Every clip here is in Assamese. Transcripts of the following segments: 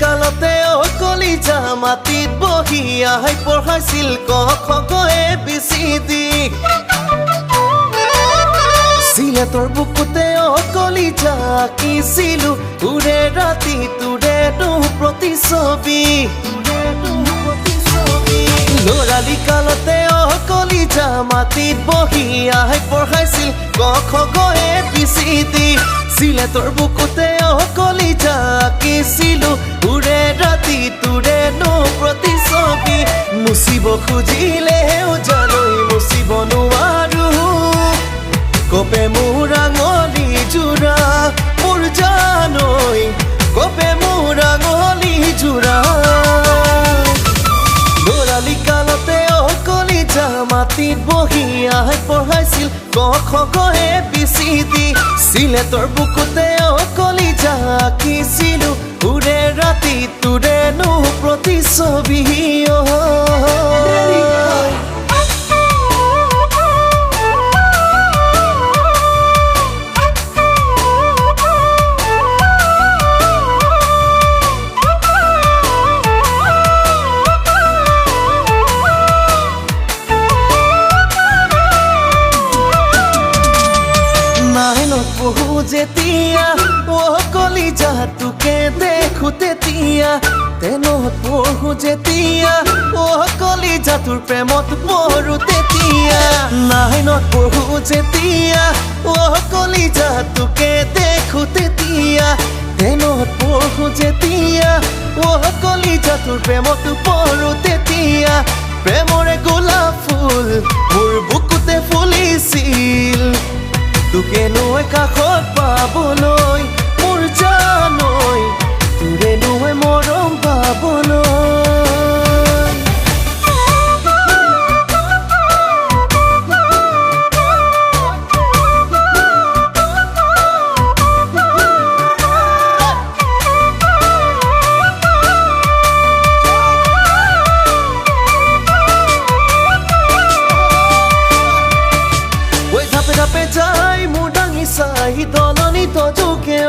কালতে কলিজা মাটিত বহি আহাই পঢ়াইছিল ক খ গ ABCD সিলেটৰ বুকুতে কলিজা আঁকিছিলো তোৰে ৰাতি তোৰে প্ৰতিছবি লৰালি কালতে কলিজা মাটিত বহি আহাই পঢ়াইছিল ক খ গ ABCD সিলেটৰ বুকুতে কলিজা আঁকিছিলো তোৰে ৰাতি তোৰে প্ৰতিছবি মুচিব খুজিলেও জানৈ মুচিব নোৱাৰো কপে মোৰ আঙলি জোৰা মোৰ জানৈ কপে মোৰ আঙলি জোৰা লৰালি কালতে কলিজা মাটিত বহি আহাই পঢ়াইছিল ক খ গ ABCD সিলেটৰ বুকুতে কলিজা আঁকিছিলো তোৰে ৰাতি তোৰে প্ৰতিছবি পঢ়ো যেতিয়া কলিজা তোকে দেখো তেতিয়া তেনত পঢ়ো যেতিয়া কলিজা তোৰ প্ৰেমত পঢ়ো তেতিয়া নাইনত পঢ়ো যেতিয়া কলিজা তোকে দেখো তেতিয়া তেনত পঢ়ো যেতিয়া কলিজা তোৰ প্ৰেমত পঢ়ো তেতিয়া প্ৰেমৰে গোলাপ ফুল মোৰ বুকুতে ফুলিছিল তোকে নৈ কাষত পাবলৈ মোৰ জানৈ তোৰে নৈ মৰম পাবলৈ যাই মোৰ ডাঙি চাই দলনি তজুকে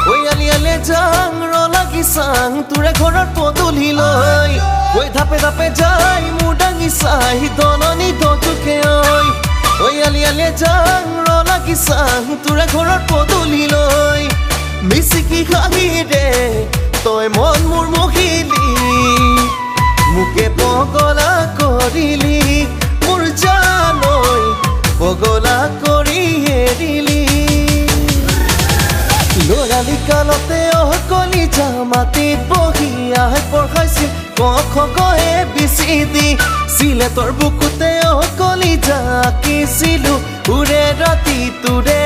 ঐ আলি আলে যাং লাগি চাং তোৰে ঘৰত পদূলি লৈ ঐ ধাপে ধাপে যাই মোৰ ডাঙি চাই দলনি তজুকে ঐ আলি আলে যাং লাগি চাং তোৰে ঘৰত পদূলি লৈ মিচিকি হাঁহিৰে তই মন মোৰ মহিলি মোকে পগলা কৰিলি মোৰ জানৈ পগলা কৰি এৰিলি লৰালি কালতে কলিজা মাটিত বহি আহাই পঢ়াইছিল ক খ গ ABCD সিলেটৰ বুকুতে কলিজা আঁকিছিলো তোৰে ৰাতি তোৰে